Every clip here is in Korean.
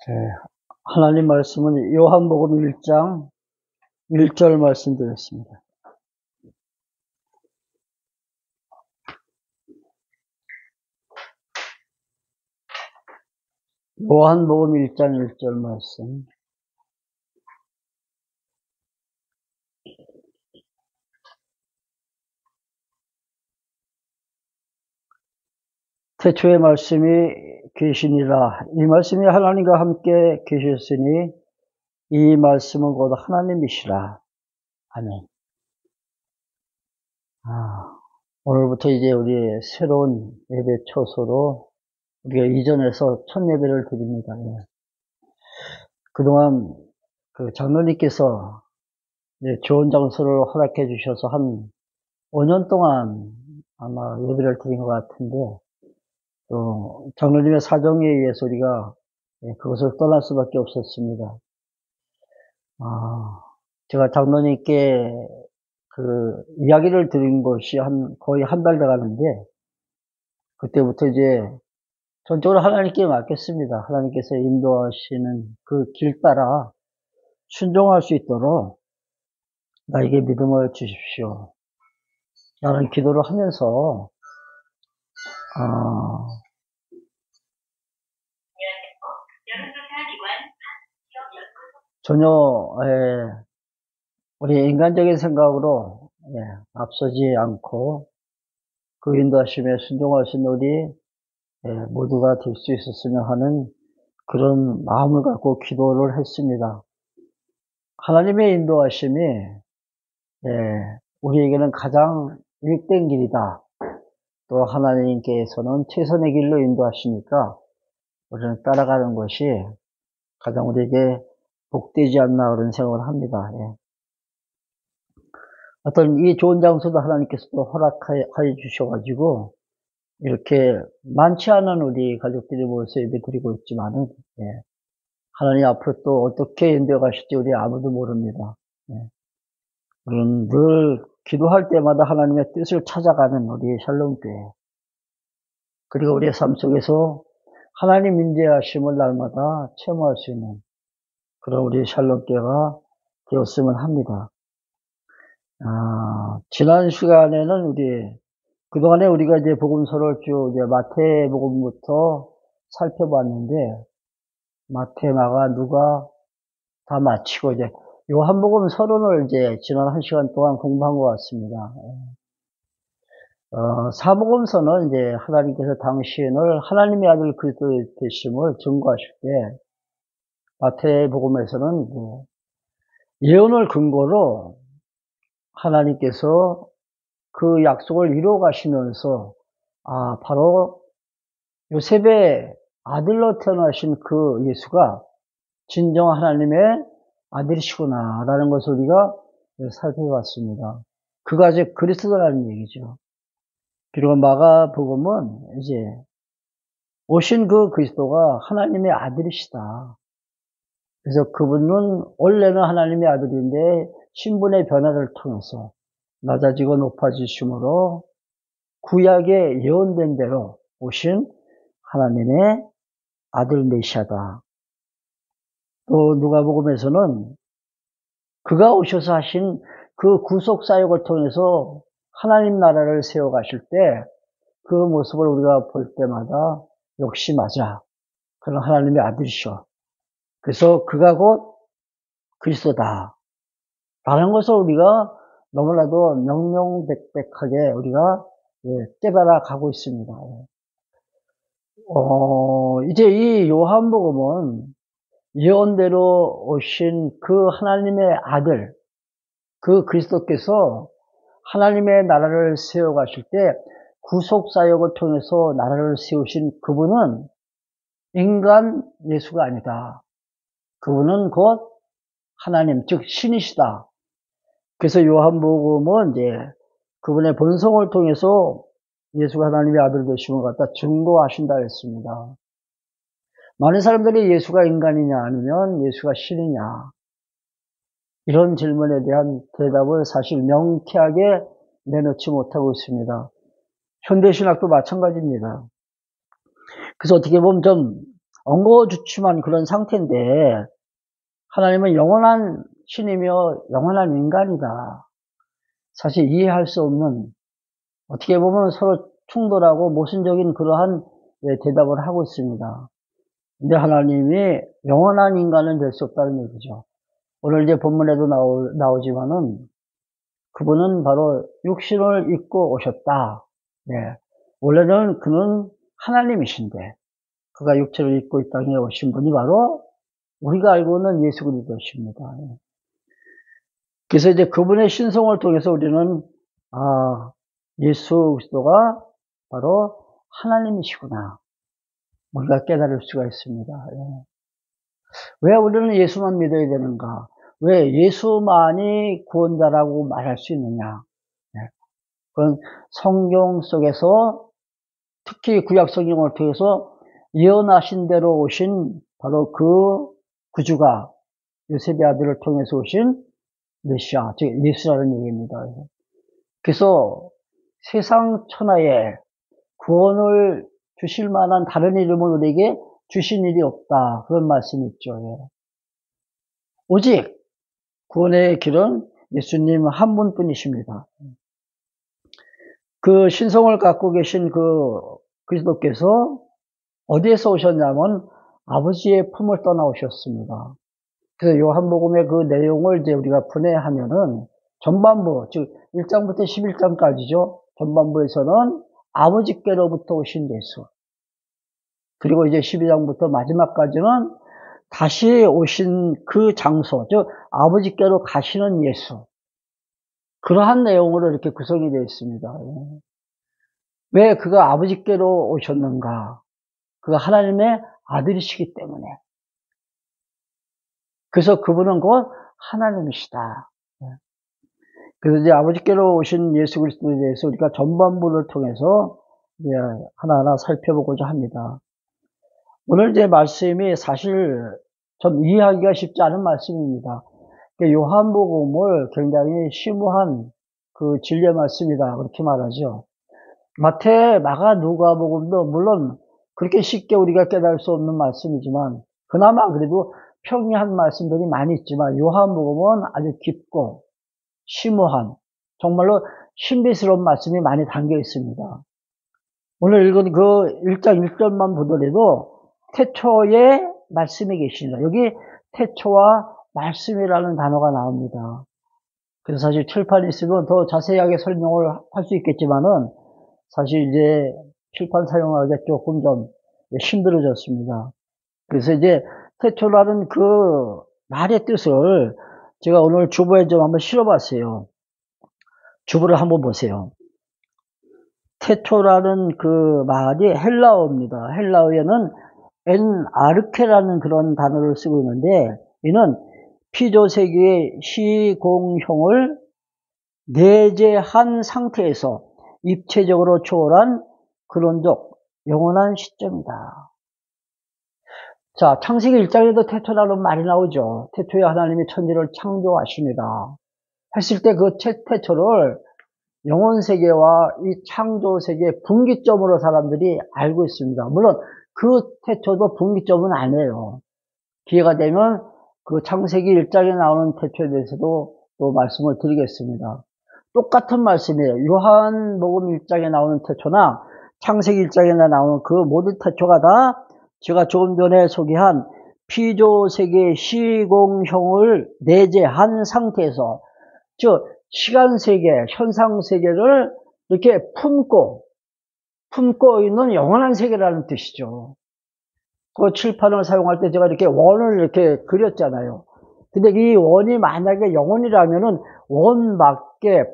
네, 하나님 말씀은 요한복음 1장 1절 말씀드렸습니다. 요한복음 1장 1절 말씀. 태초에 말씀이 계시니라. 이 말씀이 하나님과 함께 계셨으니 이 말씀은 곧 하나님이시라. 아멘. 오늘부터 이제 우리 새로운 예배 초소로 우리가 이전해서 첫 예배를 드립니다. 그동안 장로님께서 좋은 장소를 허락해 주셔서 한 5년 동안 아마 예배를 드린 것 같은데, 또 장로님의 사정에 의해서 우리가 그것을 떠날 수밖에 없었습니다. 제가 장로님께 이야기를 드린 것이 거의 한 달 돼 가는데, 그때부터 이제 전적으로 하나님께 맡겼습니다. 하나님께서 인도하시는 그 길 따라 순종할 수 있도록 나에게 믿음을 주십시오. 라는 기도를 하면서, 전혀, 우리 인간적인 생각으로, 앞서지 않고, 그 인도하심에 순종하신 우리, 모두가 될 수 있었으면 하는 그런 마음을 갖고 기도를 했습니다. 하나님의 인도하심이, 우리에게는 가장 일된 길이다. 또 하나님께서는 최선의 길로 인도하시니까, 우리는 따라가는 것이 가장 우리에게 복되지 않나 그런 생각을 합니다. 어떤 이 좋은 장소도 하나님께서 또 허락하여 주셔가지고 이렇게 많지 않은 우리 가족들이 모여서 예배 드리고 있지만은, 하나님 앞으로 또 어떻게 인도해 가실지 우리 아무도 모릅니다. 우리는 늘 기도할 때마다 하나님의 뜻을 찾아가는 우리 샬롬교회, 그리고 우리의 삶 속에서 하나님 임재하심을 날마다 체험할 수 있는 그런 우리 샬롬교회가 되었으면 합니다. 지난 시간에는 그동안에 우리가 이제 복음서를 쭉 이제 마태복음부터 살펴봤는데, 마태, 마가, 누가 다 마치고 이제 요한복음 서론을 이제 지난 1시간 동안 공부한 것 같습니다. 사복음서는 이제 하나님께서 당신을 하나님의 아들 그리스도 되심을 증거하실 때, 마태복음에서는 예언을 근거로 하나님께서 그 약속을 이루어 가시면서, 바로 요셉의 아들로 태어나신 그 예수가 진정 하나님의 아들이시구나 라는 것을 우리가 살펴봤습니다. 그가 이제 그리스도라는 얘기죠. 그리고 마가복음은 이제 오신 그 그리스도가 하나님의 아들이시다. 그래서 그분은 원래는 하나님의 아들인데 신분의 변화를 통해서 낮아지고 높아지심으로 구약에 예언된 대로 오신 하나님의 아들 메시아다. 또 누가복음에서는 그가 오셔서 하신 그 구속 사역을 통해서 하나님 나라를 세워 가실 때 그 모습을 우리가 볼 때마다 역시 맞아, 그런 하나님의 아들이셔. 그래서 그가 곧 그리스도다 라는 것을 우리가 너무나도 명명백백하게 우리가 깨달아 가고 있습니다. 이제 이 요한복음은 예언대로 오신 그 하나님의 아들, 그 그리스도께서 하나님의 나라를 세워 가실 때 구속 사역을 통해서 나라를 세우신 그분은 인간 예수가 아니다. 그분은 곧 하나님, 즉 신이시다. 그래서 요한복음은 이제 그분의 본성을 통해서 예수가 하나님의 아들 되심을 갖다 증거하신다 했습니다. 많은 사람들이 예수가 인간이냐 아니면 예수가 신이냐, 이런 질문에 대한 대답을 사실 명쾌하게 내놓지 못하고 있습니다. 현대신학도 마찬가지입니다. 그래서 어떻게 보면 좀 엉거주춤한 그런 상태인데 하나님은 영원한 신이며 영원한 인간이다. 사실 이해할 수 없는, 어떻게 보면 서로 충돌하고 모순적인 그러한 대답을 하고 있습니다. 근데 하나님이 영원한 인간은 될 수 없다는 얘기죠. 오늘 이제 본문에도 나오지만은 그분은 바로 육신을 입고 오셨다. 네. 원래는 그는 하나님이신데 그가 육체를 입고 이 땅에 오신 분이 바로 우리가 알고 있는 예수 그리스도십니다. 그래서 이제 그분의 신성을 통해서 우리는 예수 그리스도가 바로 하나님이시구나 우리가 깨달을 수가 있습니다. 왜 우리는 예수만 믿어야 되는가? 왜 예수만이 구원자라고 말할 수 있느냐? 그건 성경 속에서 특히 구약 성경을 통해서 예언하신 대로 오신 바로 그 구주가 요셉의 아들을 통해서 오신 메시아, 즉 예수라는 얘기입니다. 그래서 세상 천하에 구원을 주실 만한 다른 이름을 우리에게 주신 일이 없다. 그런 말씀이 있죠. 오직 구원의 길은 예수님 한 분뿐이십니다. 그 신성을 갖고 계신 그 그리스도께서 어디에서 오셨냐면 아버지의 품을 떠나오셨습니다. 그래서 요한복음의 그 내용을 이제 우리가 분해하면은 전반부, 즉 1장부터 11장까지죠. 전반부에서는 아버지께로부터 오신 예수. 그리고 이제 12장부터 마지막까지는 다시 오신 그 장소, 즉 아버지께로 가시는 예수. 그러한 내용으로 이렇게 구성이 되어 있습니다. 왜 그가 아버지께로 오셨는가? 그가 하나님의 아들이시기 때문에. 그래서 그분은 곧 하나님이시다. 그래서 이제 아버지께로 오신 예수 그리스도에 대해서 우리가 전반부를 통해서 이제 하나하나 살펴보고자 합니다. 오늘 이제 말씀이 사실 좀 이해하기가 쉽지 않은 말씀입니다. 요한복음을 굉장히 심오한 그 진리의 말씀이다. 그렇게 말하죠. 마태, 마가, 누가복음도 물론 그렇게 쉽게 우리가 깨달을 수 없는 말씀이지만 그나마 그래도 평이한 말씀들이 많이 있지만 요한복음은 아주 깊고 심오한 정말로 신비스러운 말씀이 많이 담겨 있습니다. 오늘 읽은 그 1장 1절만 보더라도 태초에 말씀이 계십니다. 여기 태초와 말씀이라는 단어가 나옵니다. 그래서 사실 칠판이 있으면 더 자세하게 설명을 할 수 있겠지만은 사실 이제 칠판 사용하기가 조금 좀 힘들어졌습니다. 그래서 이제 태초라는 그 말의 뜻을 제가 오늘 주보에 좀 한번 실어봤어요. 주보를 한번 보세요. 태초라는 그 말이 헬라어입니다. 헬라어에는 엔아르케라는 그런 단어를 쓰고 있는데 이는 피조세계의 시공형을 내재한 상태에서 입체적으로 초월한 그런적 영원한 시점이다. 자, 창세기 1장에도 태초라는 말이 나오죠. 태초에 하나님이 천지를 창조하십니다. 했을 때 그 태초를 영혼세계와 이 창조세계의 분기점으로 사람들이 알고 있습니다. 물론 그 태초도 분기점은 아니에요. 기회가 되면 그 창세기 1장에 나오는 태초에 대해서도 또 말씀을 드리겠습니다. 똑같은 말씀이에요. 요한복음 1장에 나오는 태초나 창세기 1장에 나오는 그 모든 태초가 다 제가 조금 전에 소개한 피조세계의 시공형을 내재한 상태에서 즉 시간세계, 현상세계를 이렇게 품고 있는 영원한 세계라는 뜻이죠. 그 칠판을 사용할 때 제가 이렇게 원을 이렇게 그렸잖아요. 근데 이 원이 만약에 영원이라면은 원 밖에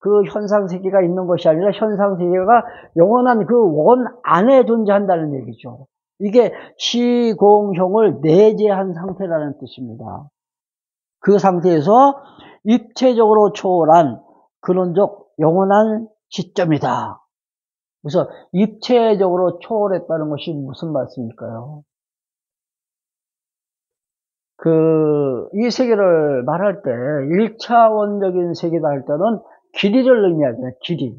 그 현상세계가 있는 것이 아니라 현상세계가 영원한 그 원 안에 존재한다는 얘기죠. 이게 시공형을 내재한 상태라는 뜻입니다. 그 상태에서 입체적으로 초월한 근원적 영원한 시점이다. 그래서 입체적으로 초월했다는 것이 무슨 말씀일까요? 이 세계를 말할 때 1차원적인 세계다 할 때는 길이를 의미하잖아요. 길이.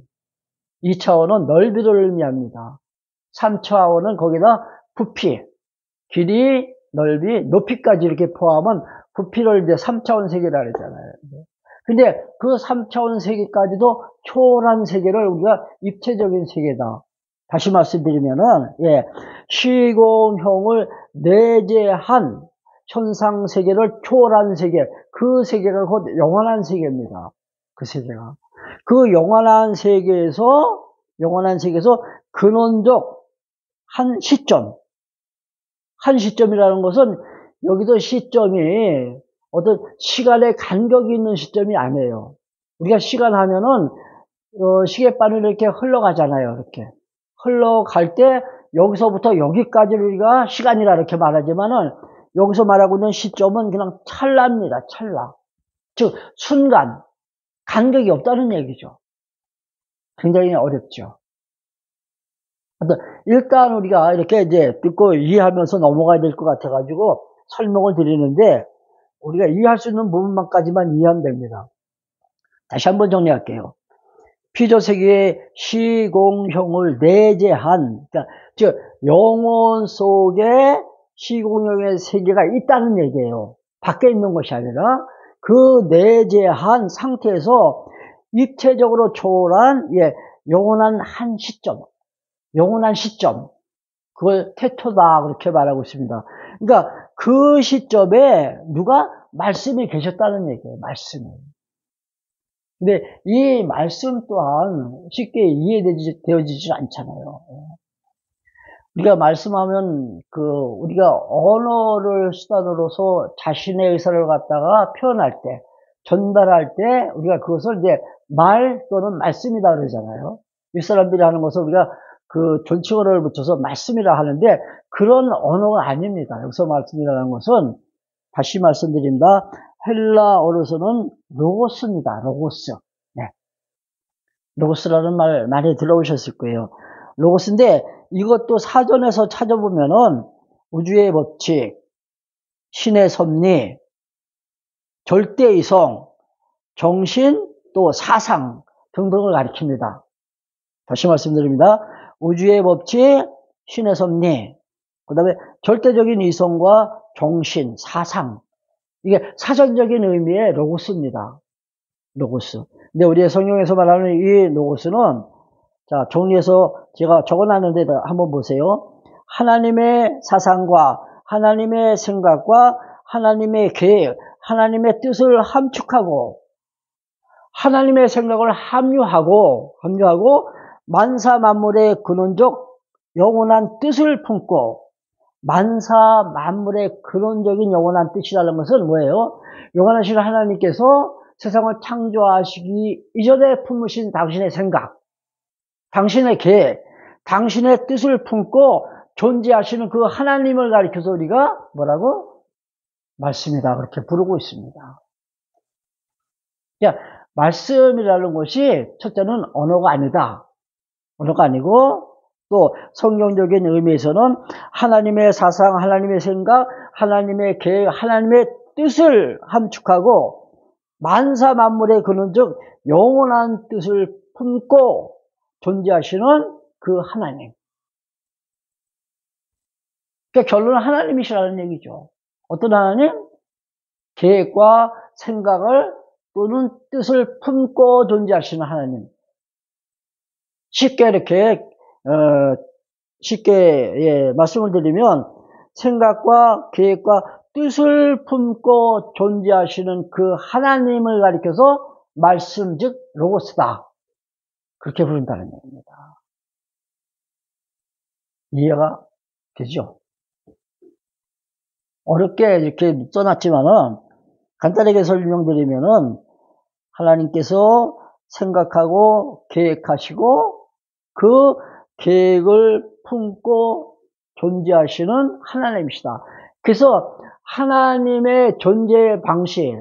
2차원은 넓이를 의미합니다. 3차원은 거기다 부피, 길이, 넓이, 높이까지 이렇게 포함한 부피를 이제 3차원 세계라 그랬잖아요. 근데 그 3차원 세계까지도 초월한 세계를 우리가 입체적인 세계다. 다시 말씀드리면은, 예, 시공형을 내재한 현상 세계를 초월한 세계, 그 세계가 곧 영원한 세계입니다. 그 세계가. 그 영원한 세계에서 근원적 한 시점이라는 것은 여기서 시점이 어떤 시간의 간격이 있는 시점이 아니에요. 우리가 시간 하면은 시계바늘 이렇게 흘러가잖아요. 이렇게 흘러갈 때 여기서부터 여기까지를 우리가 시간이라 이렇게 말하지만은 여기서 말하고 있는 시점은 그냥 찰나입니다. 찰나. 즉 순간 간격이 없다는 얘기죠. 굉장히 어렵죠. 일단 우리가 이렇게 이제 듣고 이해하면서 넘어가야 될 것 같아가지고 설명을 드리는데 우리가 이해할 수 있는 부분만까지만 이해하면 됩니다. 다시 한번 정리할게요. 피조세계의 시공형을 내재한, 그러니까 즉 영혼 속에 시공형의 세계가 있다는 얘기예요. 밖에 있는 것이 아니라 그 내재한 상태에서 입체적으로 초월한 영원한 한 시점, 그걸 태토다 그렇게 말하고 있습니다. 그러니까 그 시점에 누가 말씀이 계셨다는 얘기예요. 말씀이. 근데 이 말씀 또한 쉽게 이해되어지지 않잖아요. 우리가 말씀하면 우리가 언어를 수단으로서 자신의 의사를 갖다가 표현할 때, 전달할 때 우리가 그것을 이제 말 또는 말씀이다 그러잖아요. 윗사람들이 하는 것을 우리가 존칭어를 붙여서 말씀이라 하는데 그런 언어가 아닙니다. 여기서 말씀이라는 것은 다시 말씀드립니다. 헬라어로서는 로고스입니다. 로고스. 네. 로고스라는 말 많이 들어오셨을 거예요. 로고스인데 이것도 사전에서 찾아보면은 우주의 법칙, 신의 섭리, 절대이성, 정신, 또 사상 등등을 가리킵니다. 다시 말씀드립니다. 우주의 법칙, 신의 섭리, 그 다음에 절대적인 이성과 정신, 사상. 이게 사전적인 의미의 로고스입니다. 로고스. 근데 우리의 성경에서 말하는 이 로고스는, 자, 정리해서 제가 적어놨는데 한번 보세요. 하나님의 사상과 하나님의 생각과 하나님의 계획, 하나님의 뜻을 함축하고, 하나님의 생각을 합류하고, 만사 만물의 근원적 영원한 뜻을 품고, 만사 만물의 근원적인 영원한 뜻이라는 것은 뭐예요? 영원하신 하나님께서 세상을 창조하시기 이전에 품으신 당신의 생각, 당신의 계획, 당신의 뜻을 품고 존재하시는 그 하나님을 가리켜서 우리가 뭐라고? 말씀이다 그렇게 부르고 있습니다. 말씀이라는 것이 첫째는 언어가 아니다. 언어가 아니고 또 성경적인 의미에서는 하나님의 사상, 하나님의 생각, 하나님의 계획, 하나님의 뜻을 함축하고 만사 만물의 근원적 영원한 뜻을 품고 존재하시는 그 하나님. 그러니까 결론은 하나님이시라는 얘기죠. 어떤 하나님? 계획과 생각을 또는 뜻을 품고 존재하시는 하나님. 쉽게 이렇게 말씀을 드리면 생각과 계획과 뜻을 품고 존재하시는 그 하나님을 가리켜서 말씀 즉 로고스다 그렇게 부른다는 얘기입니다. 이해가 되죠? 어렵게 이렇게 써놨지만은 간단하게 설명드리면은 하나님께서 생각하고 계획하시고 그 계획을 품고 존재하시는 하나님이시다. 그래서 하나님의 존재 방식,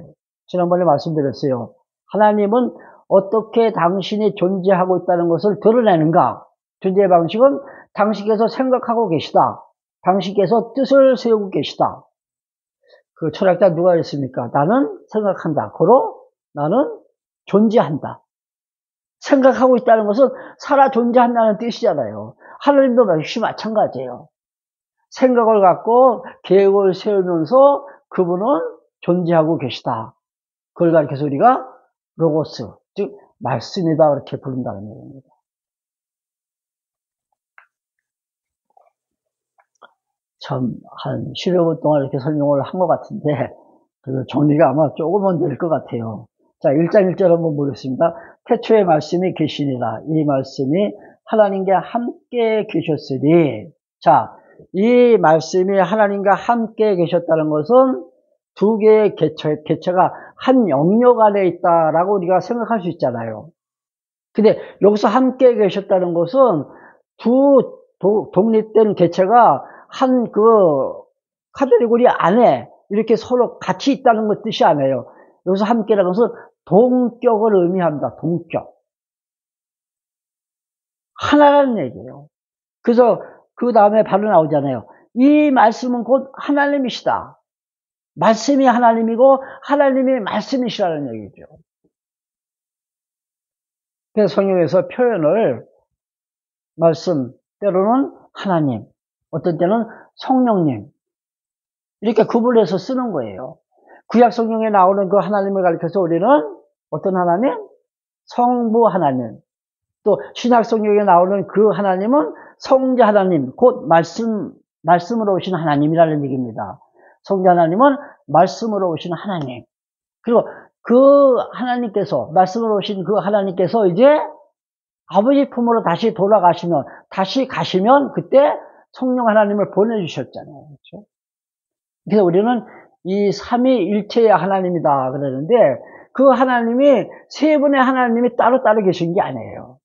지난번에 말씀드렸어요. 하나님은 어떻게 당신이 존재하고 있다는 것을 드러내는가? 존재 방식은 당신께서 생각하고 계시다. 당신께서 뜻을 세우고 계시다. 그 철학자 누가 했습니까? 나는 생각한다. 고로 나는 존재한다. 생각하고 있다는 것은 살아 존재한다는 뜻이잖아요. 하나님도 역시 마찬가지예요. 생각을 갖고 계획을 세우면서 그분은 존재하고 계시다. 그걸 가리켜서 우리가 로고스, 즉 말씀이다 이렇게 부른다는 얘기입니다. 참 한 10여 분 동안 이렇게 설명을 한 것 같은데 그 정리가 아마 조금은 될 것 같아요. 자, 1장 1절 한번 보겠습니다. 태초에 말씀이 계시니라. 이 말씀이 하나님과 함께 계셨으니. 자, 이 말씀이 하나님과 함께 계셨다는 것은 두 개의 개체가 한 영역 안에 있다라고 우리가 생각할 수 있잖아요. 근데 여기서 함께 계셨다는 것은 두 독립된 개체가 한 카테고리 안에 이렇게 서로 같이 있다는 것 뜻이 아니에요. 여기서 함께라는 것은 동격을 의미합니다. 동격. 하나라는 얘기예요. 그래서 그 다음에 바로 나오잖아요. 이 말씀은 곧 하나님이시다. 말씀이 하나님이고 하나님이 말씀이시라는 얘기죠. 그래서 성경에서 표현을 말씀, 때로는 하나님, 어떤 때는 성령님 이렇게 구분해서 쓰는 거예요. 구약 성경에 나오는 그 하나님을 가리켜서 우리는 어떤 하나님? 성부 하나님. 또 신약 성경에 나오는 그 하나님은 성자 하나님, 곧 말씀으로 오신 하나님이라는 얘기입니다. 성자 하나님은 말씀으로 오신 하나님. 그리고 그 하나님께서, 말씀으로 오신 그 하나님께서 이제 아버지 품으로 다시 돌아가시면, 다시 가시면 그때 성령 하나님을 보내주셨잖아요. 그렇죠? 그래서 우리는 이 삼위일체의 하나님이다 그러는데 그 하나님이 세 분의 하나님이 따로따로 계신 게 아니에요.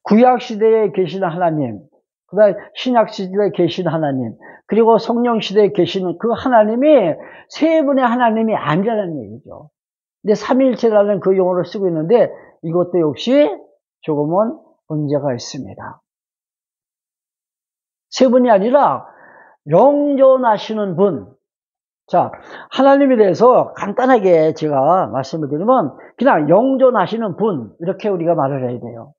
구약시대에 계시는 하나님, 그 다음에 신약시대에 계시는 하나님, 그리고 성령시대에 계시는 그 하나님이 세 분의 하나님이 아니라는 얘기죠. 근데 삼위일체라는 그 용어를 쓰고 있는데 이것도 역시 조금은 문제가 있습니다. 세 분이 아니라 영존하시는 분. 자, 하나님에 대해서 간단하게 제가 말씀을 드리면 그냥 영존하시는 분 이렇게 우리가 말을 해야 돼요.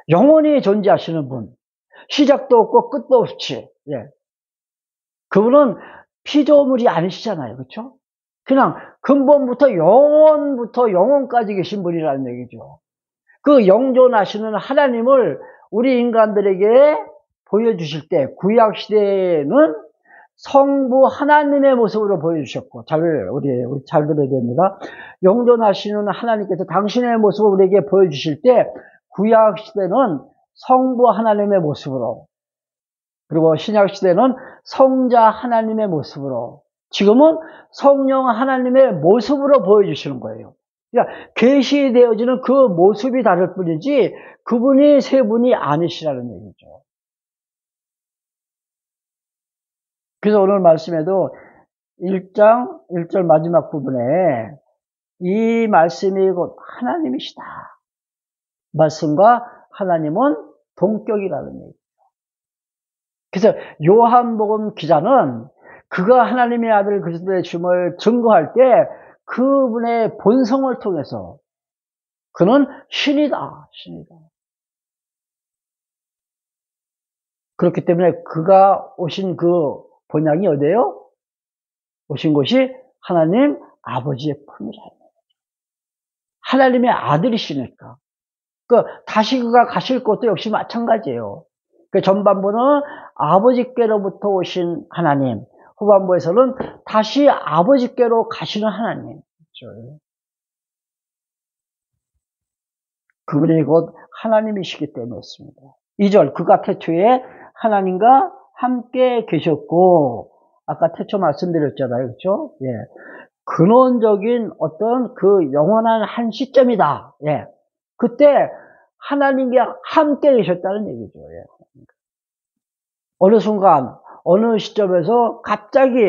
영원히 존재하시는 분. 시작도 없고 끝도 없이. 예. 그분은 피조물이 아니시잖아요. 그렇죠? 그냥 근본부터 영원부터 영원까지 계신 분이라는 얘기죠. 그 영존하시는 하나님을 우리 인간들에게 보여주실 때 구약 시대에는 성부 하나님의 모습으로 보여주셨고, 우리 잘 들어야 됩니다. 영존하시는 하나님께서 당신의 모습을 우리에게 보여주실 때, 구약 시대는 성부 하나님의 모습으로, 그리고 신약 시대는 성자 하나님의 모습으로, 지금은 성령 하나님의 모습으로 보여주시는 거예요. 그러니까 계시되어지는 그 모습이 다를 뿐이지 그분이 세 분이 아니시라는 얘기죠. 그래서 오늘 말씀에도 1장 1절 마지막 부분에 이 말씀이 곧 하나님이시다. 말씀과 하나님은 동격이라는 얘기죠. 그래서 요한복음 기자는 그가 하나님의 아들 그리스도의 줌을 증거할 때 그분의 본성을 통해서 그는 신이다. 신이다. 그렇기 때문에 그가 오신 그 본향이 어디예요? 오신 곳이 하나님 아버지의 품이라는 거죠. 하나님의 아들이시니까. 다시 그가 가실 것도 역시 마찬가지예요. 그 전반부는 아버지께로부터 오신 하나님, 후반부에서는 다시 아버지께로 가시는 하나님. 그렇죠? 그분이 곧 하나님이시기 때문이었습니다. 2절, 그가 태초에 하나님과 함께 계셨고, 아까 태초 말씀드렸잖아요. 그렇죠? 예. 근원적인 어떤 그 영원한 한 시점이다. 예. 그때 하나님과 함께 계셨다는 얘기죠. 예. 어느 순간, 어느 시점에서 갑자기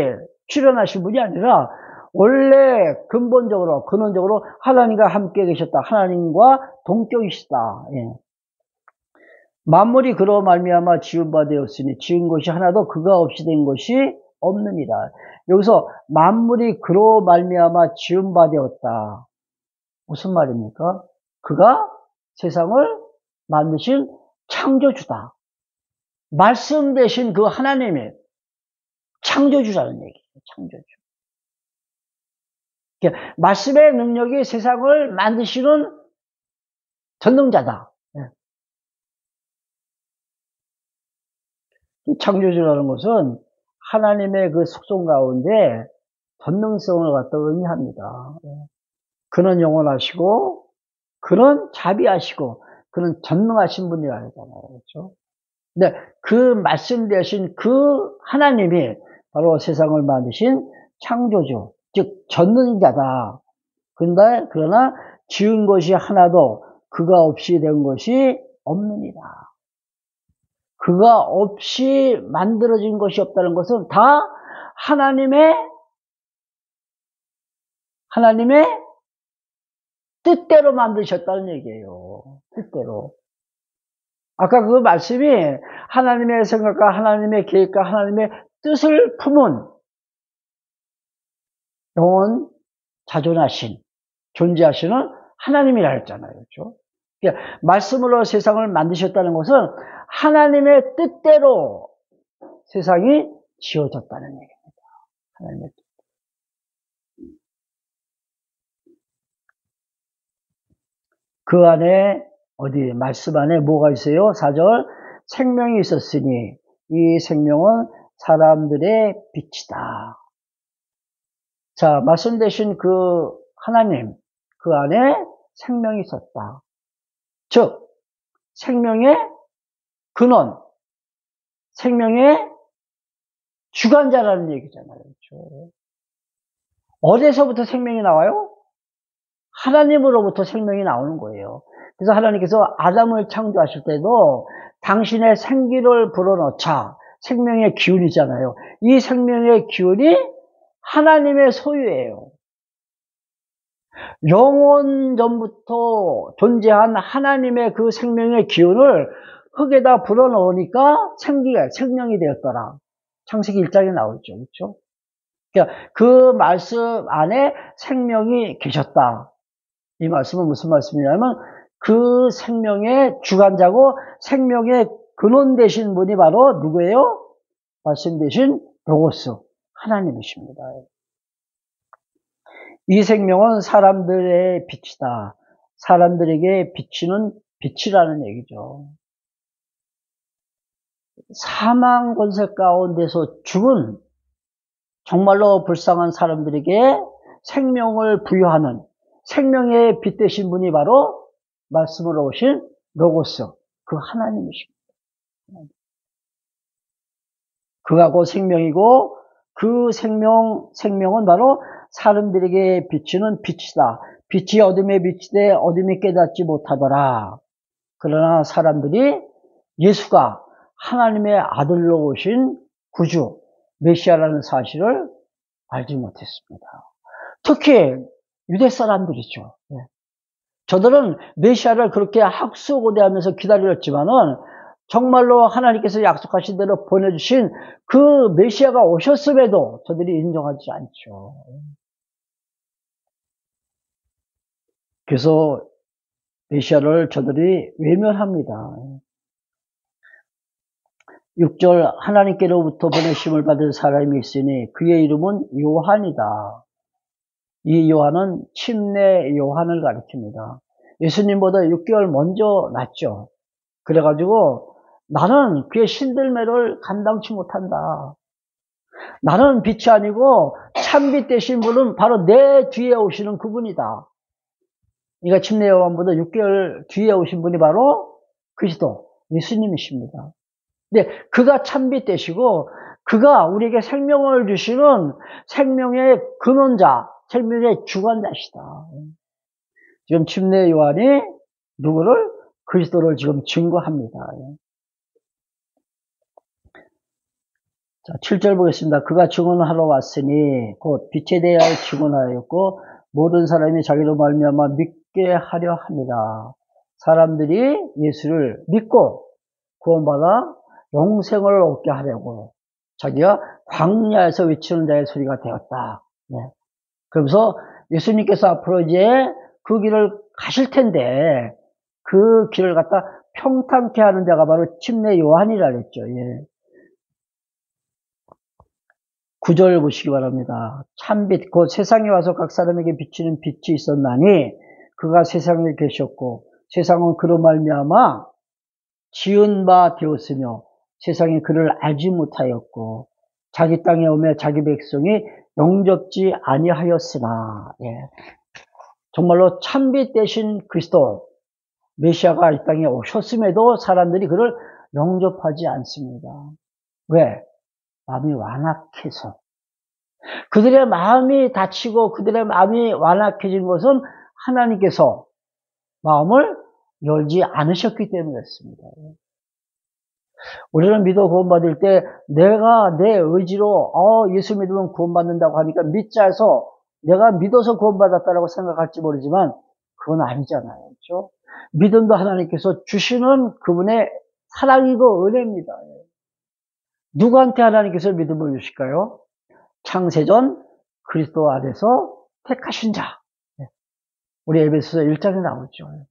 출현하신 분이 아니라 원래 근본적으로, 근원적으로 하나님과 함께 계셨다. 하나님과 동격이시다. 예. 만물이 그로 말미암아 지은 바 되었으니 지은 것이 하나도 그가 없이 된 것이 없느니라. 여기서 만물이 그로 말미암아 지은 바 되었다. 무슨 말입니까? 그가 세상을 만드신 창조주다. 말씀 대신 그 하나님이 창조주라는 얘기예요. 창조주. 말씀의 능력이 세상을 만드시는 전능자다. 이 창조주라는 것은 하나님의 그 속성 가운데 전능성을 갖다 의미합니다. 그는 영원하시고, 그는 자비하시고, 그는 전능하신 분이라 하잖아요. 그렇죠? 근데 그 말씀 대신 그 하나님이 바로 세상을 만드신 창조주, 즉 전능자다. 그러나 지은 것이 하나도 그가 없이 된 것이 없느니라. 그가 없이 만들어진 것이 없다는 것은 다 하나님의 뜻대로 만드셨다는 얘기예요. 뜻대로. 아까 그 말씀이 하나님의 생각과 하나님의 계획과 하나님의 뜻을 품은 영원 자존하신, 존재하시는 하나님이라 했잖아요. 그렇죠? 그러니까 말씀으로 세상을 만드셨다는 것은 하나님의 뜻대로 세상이 지어졌다는 얘기입니다. 하나님의 뜻. 그 안에 말씀 안에 뭐가 있어요? 4절, 생명이 있었으니 이 생명은 사람들의 빛이다. 자, 말씀 대신 그 하나님, 그 안에 생명이 있었다. 즉, 생명의 근원, 생명의 주관자라는 얘기잖아요. 그렇죠? 어디서부터 생명이 나와요? 하나님으로부터 생명이 나오는 거예요. 그래서 하나님께서 아담을 창조하실 때도 당신의 생기를 불어넣자. 생명의 기운이잖아요. 이 생명의 기운이 하나님의 소유예요. 영원 전부터 존재한 하나님의 그 생명의 기운을 흙에다 불어넣으니까 생명이 되었더라. 창세기 1장에 나오죠. 그렇죠? 그러니까 그 말씀 안에 생명이 계셨다. 이 말씀은 무슨 말씀이냐면 그 생명의 주관자고 생명의 근원 되신 분이 바로 누구예요? 말씀 되신 로고스, 하나님이십니다. 이 생명은 사람들의 빛이다. 사람들에게 비치는 빛이라는 얘기죠. 사망 권세 가운데서 죽은 정말로 불쌍한 사람들에게 생명을 부여하는 생명의 빛 되신 분이 바로 말씀으로 오신 로고스, 그 하나님이십니다. 그가 곧 생명이고 그 생명은 바로 사람들에게 비치는 빛이다. 빛이 어둠에 비치되 어둠이 깨닫지 못하더라. 그러나 사람들이 예수가 하나님의 아들로 오신 구주, 메시아라는 사실을 알지 못했습니다. 특히 유대 사람들이죠. 저들은 메시아를 그렇게 학수고대하면서 기다렸지만은 정말로 하나님께서 약속하신 대로 보내주신 그 메시아가 오셨음에도 저들이 인정하지 않죠. 그래서 메시아를 저들이 외면합니다. 6절, 하나님께로부터 보내심을 받은 사람이 있으니 그의 이름은 요한이다. 이 요한은 침례 요한을 가리킵니다. 예수님보다 6개월 먼저 났죠. 그래가지고 나는 그의 신들매를 감당치 못한다. 나는 빛이 아니고 참빛 되신 분은 바로 내 뒤에 오시는 그분이다. 그러니까 침례 요한보다 6개월 뒤에 오신 분이 바로 그리스도, 예수님이십니다. 근데 그가 참빛 되시고 그가 우리에게 생명을 주시는 생명의 근원자, 생명의 주관자시다. 지금 침례 요한이 누구를? 그리스도를 지금 증거합니다. 자, 7절 보겠습니다. 그가 증언하러 왔으니 곧 빛에 대하여 증언하였고 모든 사람이 자기로 말미암아 믿게 하려 합니다. 사람들이 예수를 믿고 구원받아 영생을 얻게 하려고 자기가 광야에서 외치는 자의 소리가 되었다. 그러면서 예수님께서 앞으로 이제 그 길을 가실 텐데 그 길을 갖다 평탄케 하는 자가 바로 침례 요한이라 그랬죠. 예. 9절 보시기 바랍니다. 참빛 곧 세상에 와서 각 사람에게 비치는 빛이 있었나니 그가 세상에 계셨고 세상은 그로 말미암아 지은 바 되었으며 세상에 그를 알지 못하였고 자기 땅에 오매 자기 백성이 영접지 아니하였으나. 예. 정말로 참빛 대신 그리스도 메시아가 이 땅에 오셨음에도 사람들이 그를 영접하지 않습니다. 왜? 마음이 완악해서. 그들의 마음이 닫히고 그들의 마음이 완악해진 것은 하나님께서 마음을 열지 않으셨기 때문이었습니다. 우리는 믿어 구원받을 때 내가 내 의지로 예수 믿으면 구원받는다고 하니까 믿자 해서 내가 믿어서 구원받았다고 생각할지 모르지만 그건 아니잖아요. 그렇죠? 믿음도 하나님께서 주시는 그분의 사랑이고 은혜입니다. 누구한테 하나님께서 믿음을 주실까요? 창세전 그리스도 안에서 택하신 자. 우리 에베소서 1장에 나오죠.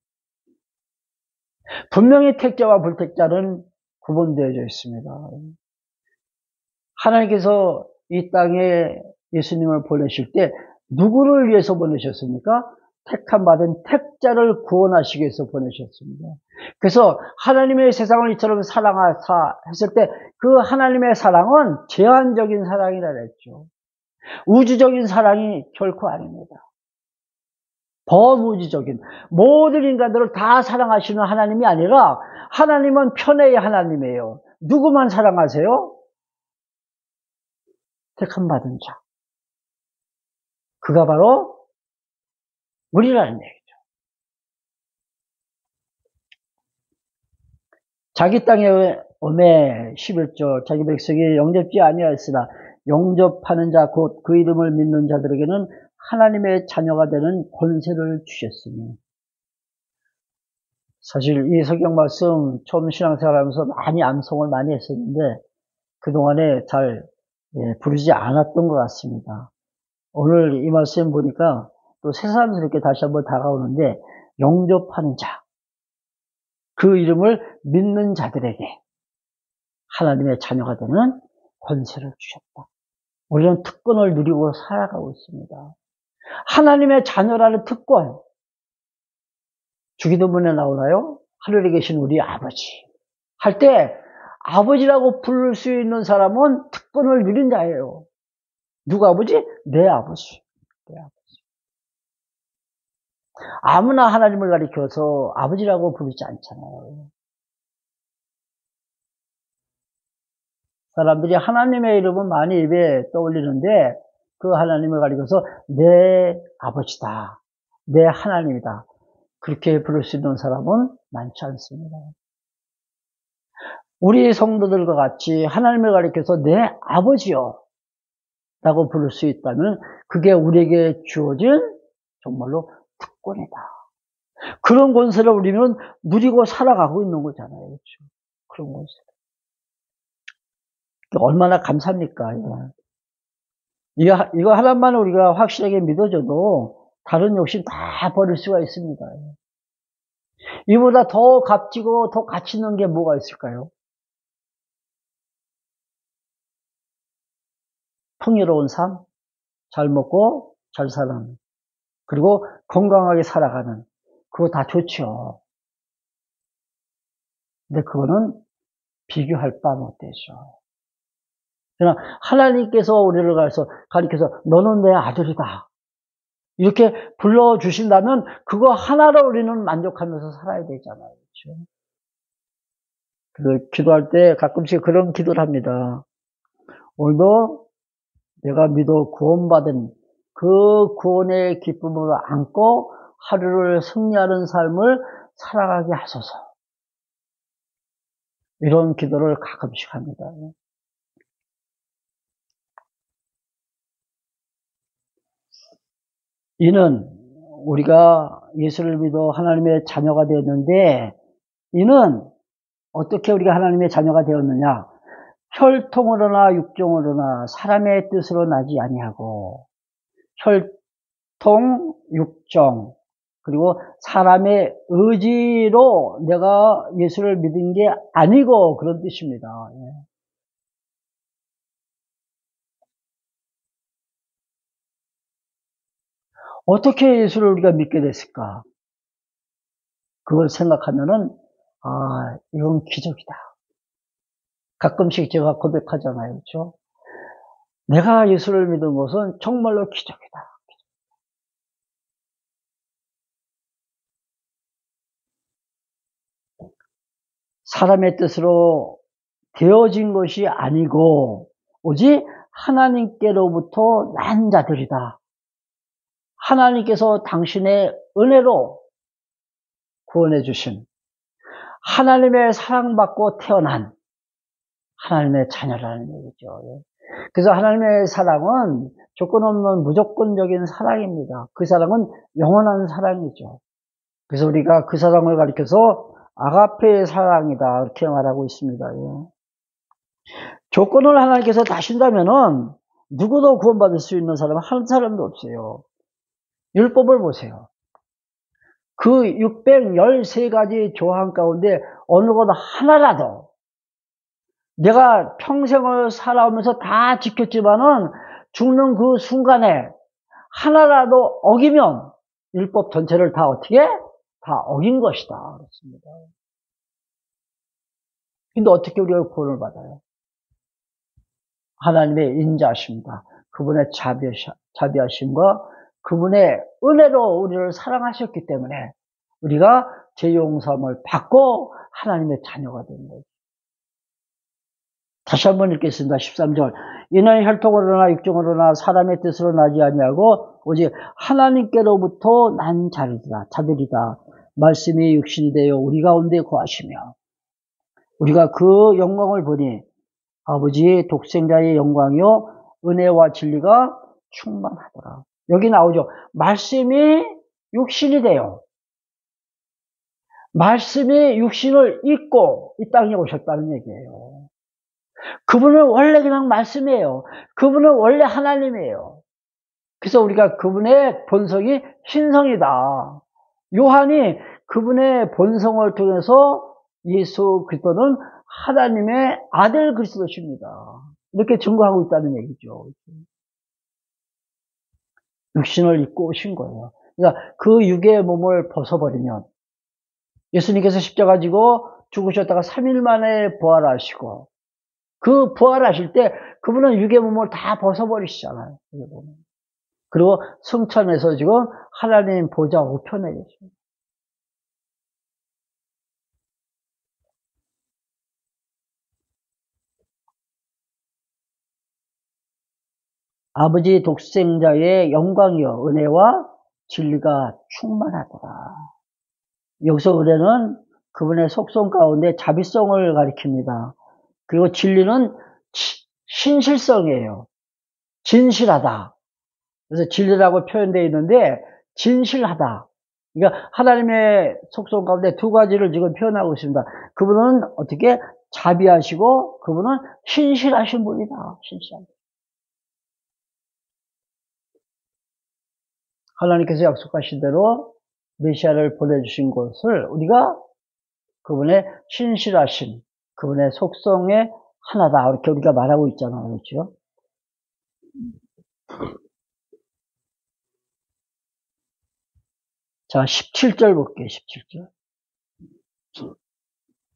분명히 택자와 불택자는 구분되어져 있습니다. 하나님께서 이 땅에 예수님을 보내실 때 누구를 위해서 보내셨습니까? 택함 받은 택자를 구원하시기 위해서 보내셨습니다. 그래서 하나님의 세상을 이처럼 사랑하사 했을 때 그 하나님의 사랑은 제한적인 사랑이라 그랬죠. 우주적인 사랑이 결코 아닙니다. 범우주적인 모든 인간들을 다 사랑하시는 하나님이 아니라 하나님은 편애의 하나님이에요. 누구만 사랑하세요? 택함 받은 자. 그가 바로 우리라는 얘기죠. 자기 땅에 오매 11절 자기 백성이 영접지 아니하였으나 영접하는 자 곧 그 이름을 믿는 자들에게는 하나님의 자녀가 되는 권세를 주셨으니. 사실 이 성경 말씀 처음 신앙생활하면서 많이 암송을 많이 했었는데 그동안에 잘 부르지 않았던 것 같습니다. 오늘 이 말씀 보니까 또 새삼스럽게 다시 한번 다가오는데 영접하는 자, 그 이름을 믿는 자들에게 하나님의 자녀가 되는 권세를 주셨다. 우리는 특권을 누리고 살아가고 있습니다. 하나님의 자녀라는 특권. 주기도문에 나오나요? 하늘에 계신 우리 아버지. 할 때 아버지라고 부를 수 있는 사람은 특권을 누린 자예요. 누가 아버지? 내 아버지. 내 아버지. 아무나 하나님을 가리켜서 아버지라고 부르지 않잖아요. 사람들이 하나님의 이름은 많이 입에 떠올리는데 그 하나님을 가리켜서 내 아버지다. 내 하나님이다. 그렇게 부를 수 있는 사람은 많지 않습니다. 우리 성도들과 같이 하나님을 가리켜서 내 아버지요 라고 부를 수 있다면 그게 우리에게 주어진 정말로 특권이다. 그런 권세를 우리는 누리고 살아가고 있는 거잖아요. 그렇죠? 그런 권세. 얼마나 감사합니까? 이거 하나만 우리가 확실하게 믿어줘도 다른 욕심 다 버릴 수가 있습니다. 이보다 더 값지고 더 가치 있는 게 뭐가 있을까요? 풍요로운 삶, 잘 먹고 잘 사는, 그리고 건강하게 살아가는, 그거 다 좋죠. 근데 그거는 비교할 바 못되죠. 그러나 하나님께서 우리를 가리켜서 너는 내 아들이다. 이렇게 불러주신다면 그거 하나로 우리는 만족하면서 살아야 되잖아요. 그렇죠? 기도할 때 가끔씩 그런 기도를 합니다. 오늘도 내가 믿어 구원받은 그 구원의 기쁨을 안고 하루를 승리하는 삶을 살아가게 하소서. 이런 기도를 가끔씩 합니다. 이는 우리가 예수를 믿어 하나님의 자녀가 되었는데 이는 어떻게 우리가 하나님의 자녀가 되었느냐? 혈통으로나 육종으로나 사람의 뜻으로 나지 아니하고 혈통, 육종, 그리고 사람의 의지로 내가 예수를 믿은 게 아니고 그런 뜻입니다. 예. 어떻게 예수를 우리가 믿게 됐을까? 그걸 생각하면은, 아, 이건 기적이다. 가끔씩 제가 고백하잖아요. 그렇죠? 내가 예수를 믿은 것은 정말로 기적이다. 사람의 뜻으로 되어진 것이 아니고 오직 하나님께로부터 난 자들이다. 하나님께서 당신의 은혜로 구원해 주신 하나님의 사랑받고 태어난 하나님의 자녀라는 얘기죠. 그래서 하나님의 사랑은 조건 없는 무조건적인 사랑입니다. 그 사랑은 영원한 사랑이죠. 그래서 우리가 그 사랑을 가리켜서 아가페의 사랑이다 이렇게 말하고 있습니다. 조건을 하나님께서 다신다면은 누구도 구원받을 수 있는 사람은 한 사람도 없어요. 율법을 보세요. 그 613가지 조항 가운데 어느 것 하나라도 내가 평생을 살아오면서 다 지켰지만은 죽는 그 순간에 하나라도 어기면 율법 전체를 다 어떻게? 다 어긴 것이다. 그렇습니다. 근데 어떻게 우리가 구원을 받아요? 하나님의 인자하심과 그분의 자비하심과 그분의 은혜로 우리를 사랑하셨기 때문에 우리가 죄 용서함을 받고 하나님의 자녀가 되는 거죠. 다시 한번 읽겠습니다. 13절. 이는 혈통으로나 육정으로나 사람의 뜻으로 나지 아니하고 오직 하나님께로부터 난 자들이다. 말씀이 육신이 되어 우리 가운데 거하시며 우리가 그 영광을 보니 아버지의 독생자의 영광이요 은혜와 진리가 충만하더라. 여기 나오죠. 말씀이 육신이 돼요. 말씀이 육신을 입고 이 땅에 오셨다는 얘기예요. 그분은 원래 그냥 말씀이에요. 그분은 원래 하나님이에요. 그래서 우리가 그분의 본성이 신성이다. 요한이 그분의 본성을 통해서 예수 그리스도는 하나님의 아들 그리스도십니다. 이렇게 증거하고 있다는 얘기죠. 육신을 입고 오신 거예요. 그러니까 그 육의 몸을 벗어버리면 예수님께서 십자가 지고 죽으셨다가 3일 만에 부활하시고 그 부활하실 때 그분은 육의 몸을 다 벗어버리시잖아요. 그리고 성천에서 지금 하나님 보좌 우편에 계십니다. 아버지 독생자의 영광이요 은혜와 진리가 충만하더라. 여기서 은혜는 그분의 속성 가운데 자비성을 가리킵니다. 그리고 진리는 신실성이에요. 진실하다. 그래서 진리라고 표현되어 있는데 진실하다. 그러니까 하나님의 속성 가운데 두 가지를 지금 표현하고 있습니다. 그분은 어떻게 자비하시고 그분은 신실하신 분이다. 신실한. 하나님께서 약속하신 대로 메시아를 보내주신 것을 우리가 그분의 신실하신 그분의 속성의 하나다 이렇게 우리가 말하고 있잖아요. 그렇죠? 자, 17절 볼게요. 17절.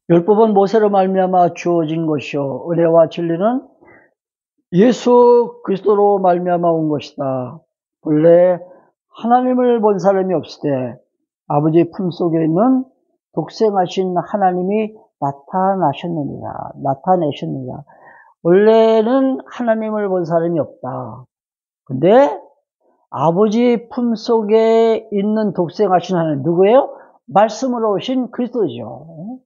율법은 모세로 말미암아 주어진 것이요 은혜와 진리는 예수 그리스도로 말미암아 온 것이다. 본래 하나님을 본 사람이 없으되 아버지 품속에 있는 독생하신 하나님이 나타내셨느니라. 원래는 하나님을 본 사람이 없다. 근데 아버지 품속에 있는 독생하신 하나님 누구예요? 말씀으로 오신 그리스도죠.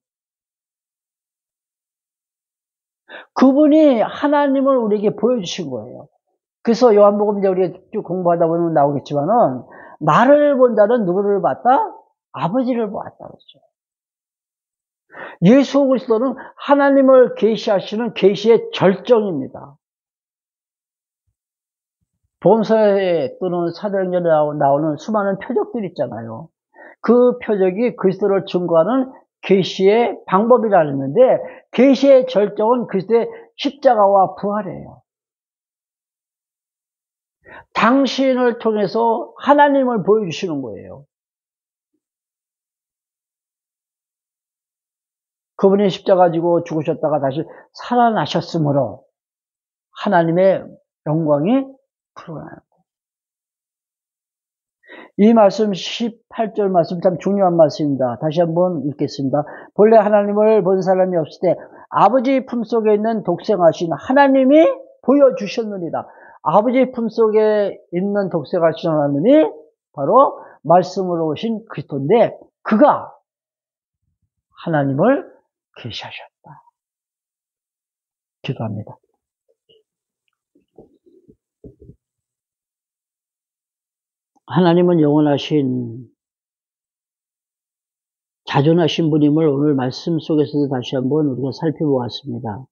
그분이 하나님을 우리에게 보여주신 거예요. 그래서 요한복음 이제 우리가 쭉 공부하다 보면 나오겠지만은 나를 본 자는 누구를 봤다? 아버지를 보았다 그러죠. 예수 그리스도는 하나님을 계시하시는 계시의 절정입니다. 복음서에 또는 사도행전에 나오는 수많은 표적들 있잖아요. 그 표적이 그리스도를 증거하는 계시의 방법이라는 건데, 계시의 절정은 그리스도의 십자가와 부활이에요. 당신을 통해서 하나님을 보여주시는 거예요. 그분이 십자가 지고 죽으셨다가 다시 살아나셨으므로 하나님의 영광이 드러나는 거예요. 이 말씀 18절 말씀 참 중요한 말씀입니다. 다시 한번 읽겠습니다. 본래 하나님을 본 사람이 없을 때 아버지 품속에 있는 독생하신 하나님이 보여주셨느니라. 아버지 품속에 있는 독생하신 하나님이 바로 말씀으로 오신 그리스도인데, 그가 하나님을 계시하셨다. 기도합니다. 하나님은 영원하신 자존하신 분임을 오늘 말씀 속에서도 다시 한번 우리가 살펴보았습니다.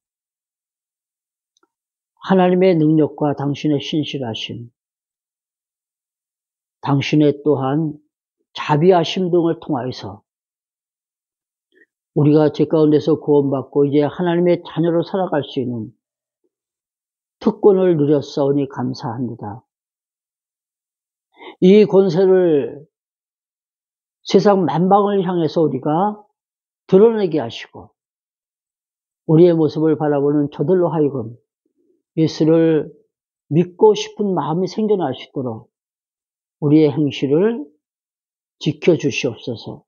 하나님의 능력과 당신의 신실하심, 당신의 또한 자비하심 등을 통하여서 우리가 죄 가운데서 구원받고 이제 하나님의 자녀로 살아갈 수 있는 특권을 누렸사오니 감사합니다. 이 권세를 세상 만방을 향해서 우리가 드러내게 하시고 우리의 모습을 바라보는 저들로 하여금 예수를 믿고 싶은 마음이 생겨날 수 있도록 우리의 행실을 지켜주시옵소서.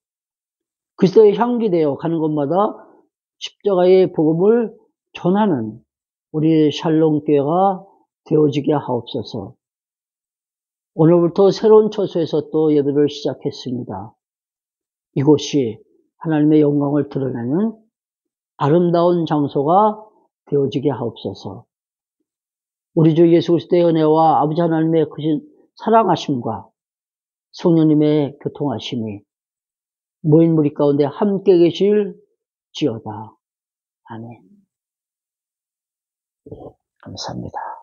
그리스도의 향기 되어 가는 곳마다 십자가의 복음을 전하는 우리 샬롬교회가 되어지게 하옵소서. 오늘부터 새로운 처소에서 또 예배를 시작했습니다. 이곳이 하나님의 영광을 드러내는 아름다운 장소가 되어지게 하옵소서. 우리 주 예수 그리스도의 은혜와 아버지 하나님의 크신 사랑하심과 성령님의 교통하심이 모인 무리 가운데 함께 계실지어다. 아멘. 감사합니다.